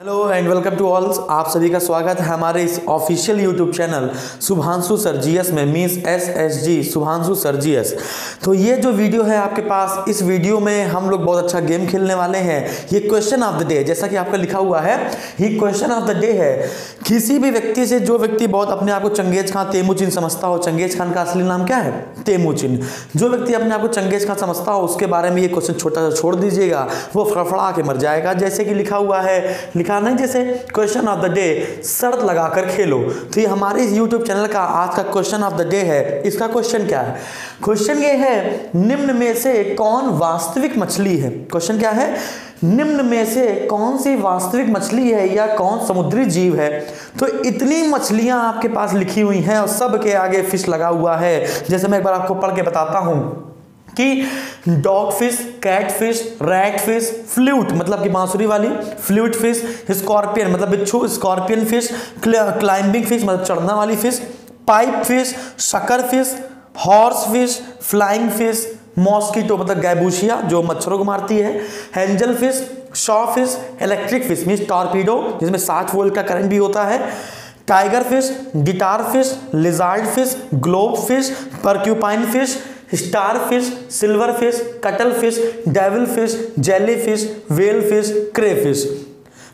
Hello and welcome to all. आप सभी का स्वागत है हमारे इस official YouTube channel Shubhanshu sir GS में, means SSG Shubhanshu sir GS. तो ये जो वीडियो है आपके पास, इस वीडियो में हम लोग बहुत अच्छा गेम खेलने वाले हैं। ये क्वेश्चन ऑफ द डे, जैसा कि आपका लिखा हुआ है, ये क्वेश्चन ऑफ द डे है। किसी भी व्यक्ति से, जो व्यक्ति बहुत अपने आप को चंगेज खान तेमुचिन समझता हो, चंगेज खान का असली नाम क्या है? तेमुचिन। जो व्यक्ति अपने आप को चंगेज खान समझता हो, उसके बारे में ये क्वेश्चन छोटा सा छोड़ दीजिएगा, वो फड़फड़ा के मर जाएगा। जैसे कि लिखा हुआ है, लिखा नहीं, जैसे क्वेश्चन ऑफ द डे, शर्त लगाकर खेलो। तो ये हमारे इस यूट्यूब चैनल का आज का क्वेश्चन ऑफ द डे है। इसका क्वेश्चन क्या है? क्वेश्चन ये है, निम्न में से कौन वास्तविक मछली है? क्वेश्चन क्या है? निम्न में से कौन सी वास्तविक मछली है या कौन समुद्री जीव है? तो इतनी मछलियां आपके पास लिखी हुई हैं और सब के आगे फिश लगा हुआ है। जैसे मैं एक बार आपको पढ़ के बताता हूं कि dog fish, cat fish, rat fish, flute मतलब कि बांसुरी वाली, फ्लूट फिश, स्कॉर्पियन मतलब बिच्छू, स्कॉर्पियन फिश, क्लाइंबिंग फिश मतलब चढ़ना वाली fish, pipe fish, sucker fish, horse fish, flying fish, mosquito मतलब गैबूशिया जो मच्छरों को मारती है, angel fish, saw fish, electric fish means torpedo जिसमें 60 वोल्ट का करंट भी होता है, tiger fish, guitar fish, lizard fish, globe fish, porcupine fish, starfish, silverfish, cuttlefish, devil fish, jellyfish, whale fish, crayfish.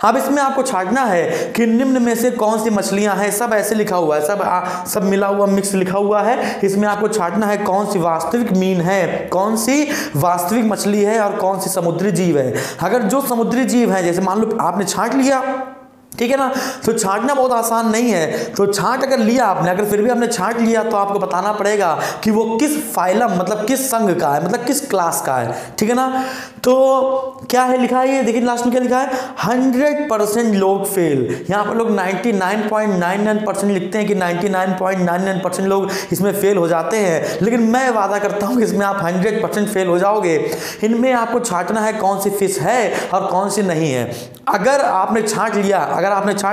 अब इसमें आपको छांटना है कि निम्न में से कौन सी मछलियां हैं। सब ऐसे लिखा हुआ है, सब मिला हुआ मिक्स लिखा हुआ है। इसमें आपको छांटना है कौन सी वास्तविक मीन है, कौन सी वास्तविक मछली है और कौन सी समुद्री जीव है। अगर जो समुद्री जीव है, जैसे मान लो आपने छांट लिया, ठीक है ना, तो छांटना बहुत आसान नहीं है। तो छांट अगर लिया आपने, अगर फिर भी आपने छांट लिया, तो आपको बताना पड़ेगा कि वो किस फाइलम मतलब किस संघ का है, मतलब किस क्लास का है, ठीक है ना। तो क्या है लिखा है, ये देखिए लास्ट में क्या लिखा है, 100% लोग फेल। यहाँ पर लोग 99.99% लिखते हैं कि 99.99% लोग इसमें फेल हो जाते हैं, लेकिन मैं वादा करता हूँ कि इसमें आप 100% फेल हो जाओगे। इनमें आपको छांटना है कौन सी फिश है और कौन सी नहीं है। अगर आपने छांट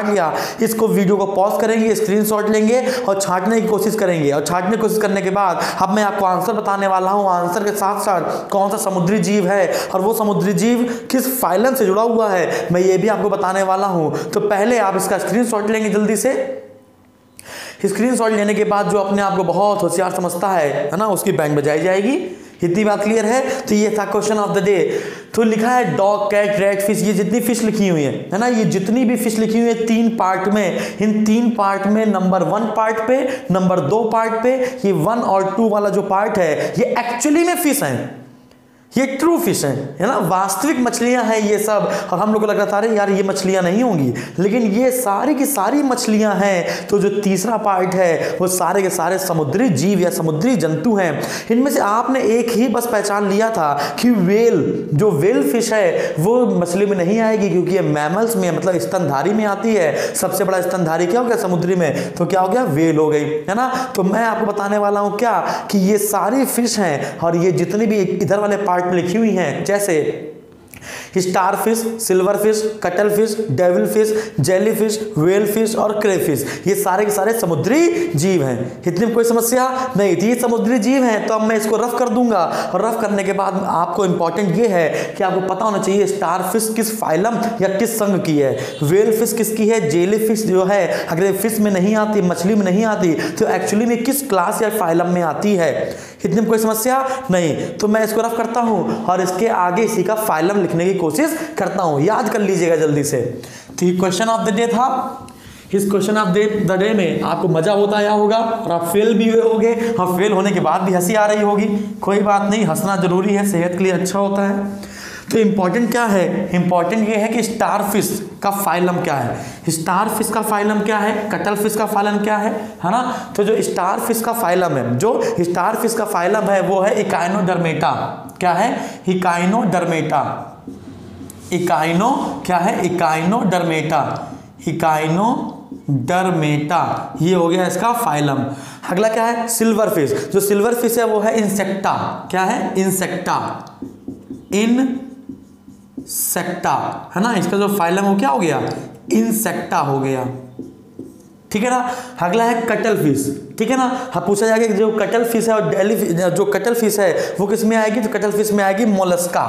लिया, इसको वीडियो को पॉज करेंगे, स्क्रीनशॉट लेंगे और छांटने की कोशिश करेंगे। और छांटने की कोशिश करने के बाद अब मैं आपको आंसर बताने वाला हूं। आंसर के साथ साथ कौन सा समुद्री जीव है और वो समुद्री जीव किस फाइलम से जुड़ा हुआ है, मैं ये भी आपको बताने वाला हूं। तो पहले आप इसका स्क्रीनशॉट लेंगे जल्दी से। स्क्रीनशॉट लेने के बाद जो अपने आप को बहुत होशियार समझता है ना, उसकी बैंड बजाई जाएगी। इतनी बात क्लियर है? तो ये था क्वेश्चन ऑफ द डे। तो लिखा है डॉग, कैट, रैट, फिश, ये जितनी फिश लिखी हुई है ना, ये जितनी भी फिश लिखी हुई है 3 पार्ट में, इन 3 पार्ट में नंबर 1 पार्ट पे, नंबर 2 पार्ट पे, ये 1 और 2 वाला जो पार्ट है, ये एक्चुअली में फिश है, ये ट्रू फिश है ना, वास्तविक मछलियां हैं ये सब। और हम लोग को लग रहा था अरे यार ये मछलियां नहीं होंगी, लेकिन ये सारी की सारी मछलियां हैं। तो जो तीसरा पार्ट है वो सारे के सारे समुद्री जीव या समुद्री जंतु हैं। इनमें से आपने एक ही बस पहचान लिया था कि वेल, जो वेल फिश है वो मछली में नहीं आएगी, क्योंकि ये मैमल्स में मतलब स्तनधारी में आती है। सबसे बड़ा स्तनधारी क्या हो गया समुद्री में? तो क्या हो गया? वेल हो गई, है ना। तो मैं आपको बताने वाला हूं क्या, कि ये सारी फिश हैं और ये जितनी भी इधर वाले पार्ट लिखी हुई हैं, जैसे star fish, silverfish, cuttlefish, devil fish, jellyfish, whale fish और क्रे फिश, ये सारे के सारे समुद्री जीव हैं। इतनी कोई समस्या नहीं थी, समुद्री जीव हैं। तो अब मैं इसको रफ कर दूंगा, और रफ करने के बाद आपको इंपॉर्टेंट ये है कि आपको पता होना चाहिए स्टार फिश किस फाइलम या किस संघ की है, वेल फिश किसकी है, जेली फिश जो है अगर फिश में नहीं आती, मछली में नहीं आती, तो एक्चुअली में किस क्लास या फाइलम में आती है। इतनी कोई समस्या नहीं। तो मैं इसको रफ करता हूं और इसके आगे इसी का फाइलम लिखने की कोशिश करता हूं, याद कर लीजिएगा जल्दी से। तो ये क्वेश्चन ऑफ द डे था। इस क्वेश्चन ऑफ द डे में आपको मजा होता आया होगा और आप फेल भी हुए होंगे, और फेल होने के बाद भी हंसी आ रही होगी। कोई बात नहीं, हंसना जरूरी है, सेहत के लिए अच्छा होता है। तो इंपॉर्टेंट क्या है? इंपॉर्टेंट ये है कि स्टार फिश का फाइलम क्या है, स्टार फिश का फाइलम क्या है, कटल फिश का फाइलम क्या है ना। तो जो स्टार फिश का फाइलम है, जो स्टार फिश का फाइलम है वो है इकाइनोडर्मेटा। क्या है? इकाइनोडर्मेटा। इकाइनो क्या है? इकाइनोडर्मेटा। इकाइनोडर्मेटा, ये हो गया इसका फाइलम। अगला क्या है? Silver fish. जो सिल्वर फिश है वो है इंसेक्टा। क्या है? इंसेक्टा। इंसेक्टा, है ना। इसका जो फाइलम हो क्या हो गया? इंसेक्टा हो गया, ठीक है ना। अगला है कटल फिश, ठीक है ना। हाँ, पूछा जाएगा कि जो कटल फिश है और जो कटल फिश है वो किस में आएगी? तो कटल फिश में आएगी मोलस्का।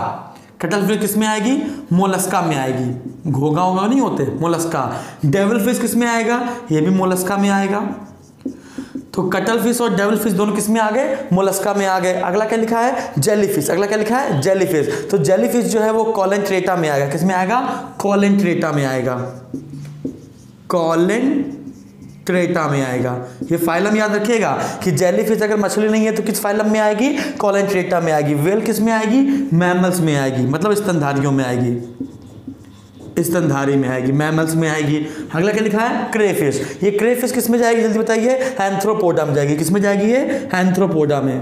कटल फिश किस में आएगी? मोलस्का में आएगी। घोंघा होगा नहीं होते, मोलस्का। डेविल फिश किस में आएगा? ये भी मोलस्का में आएगा। तो कटल फिश और डेविल फिश दोनों किस में आ गए? मोलस्का में आ गए। अगला क्या लिखा है? जेलीफिश। अगला क्या लिखा है? जेलीफिश। तो जेलीफिश जो है वो कॉलेंट्रेटा में आएगा। किस में आएगा? कॉलेंट्रेटा में आएगा। कॉलेंट्रेटा में आएगा। ये फाइलम याद रखिएगा कि जेलीफिश अगर मछली नहीं है तो किस फाइलम में आएगी? कॉलेंट्रेटा में आएगी। व्हेल किस में आएगी? मैमल्स में आएगी, मतलब स्तनधारियों में आएगी, स्तनधारी में आएगी, मैमल्स में आएगी। अगला क्या लिखा है? क्रेफिश। ये क्रेफिश किस में जाएगी जल्दी बताइए? एंथ्रोपोडा में जाएगी। किस में जाएगी ये? एंथ्रोपोडा में।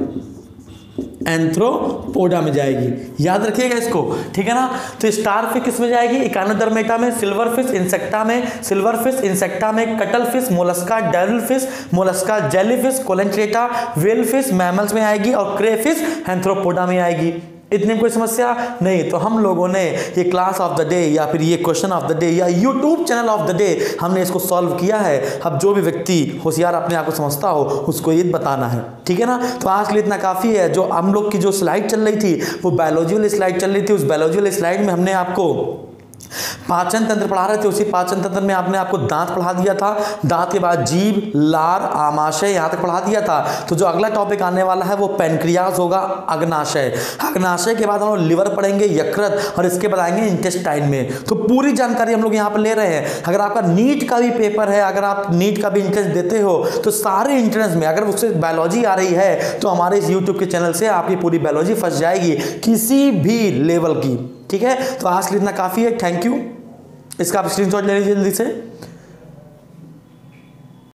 एंथ्रोपोडा में जाएगी, याद रखिएगा इसको, ठीक है ना। तो स्टारफिश किस में जाएगी? इकानोडर्मेटा में। सिल्वरफिश इंसेक्टा में। सिल्वरफिश इंसेक्टा में। Cuttlefish mollusca, devilfish mollusca, jellyfish coelenterata, whale fish mammals में आएगी और क्रेफिश एंथ्रोपोडा में आएगी। इतनी कोई समस्या नहीं। तो हम लोगों ने ये क्लास ऑफ द डे या फिर ये क्वेश्चन ऑफ द डे या YouTube channel of the day हमने इसको सॉल्व किया है। अब जो भी व्यक्ति होशियार अपने आप को समझता हो उसको ये बताना है, ठीक है ना। तो आज के लिए इतना काफ़ी है। जो हम लोग की जो स्लाइड चल रही थी वो बायोलॉजी वाली स्लाइड चल रही थी। उस बायोलॉजी वाली स्लाइड में हमने आपको पाचन तंत्र पढ़ा रहे थे। उसी पाचन तंत्र में आपने आपको दांत पढ़ा दिया था। दांत के बाद जीभ, लार, आमाशय यहाँ तक पढ़ा दिया था। तो जो अगला टॉपिक आने वाला है वो पेनक्रियाज होगा, अग्नाशय। अग्नाशय के बाद हम लोग लिवर पढ़ेंगे, यकृत, और इसके बाद आएंगे इंटेस्टाइन में। तो पूरी जानकारी हम लोग यहाँ पर ले रहे हैं। अगर आपका नीट का भी पेपर है, अगर आप नीट का भी एंट्रेंस देते हो तो सारे एंट्रेंस में अगर उससे बायोलॉजी आ रही है तो हमारे इस यूट्यूब के चैनल से आपकी पूरी बायोलॉजी फंस जाएगी किसी भी लेवल की, ठीक है। तो आज के लिए इतना काफ़ी है। Thank you. इसका आप स्क्रीनशॉट ले लीजिए जल्दी से।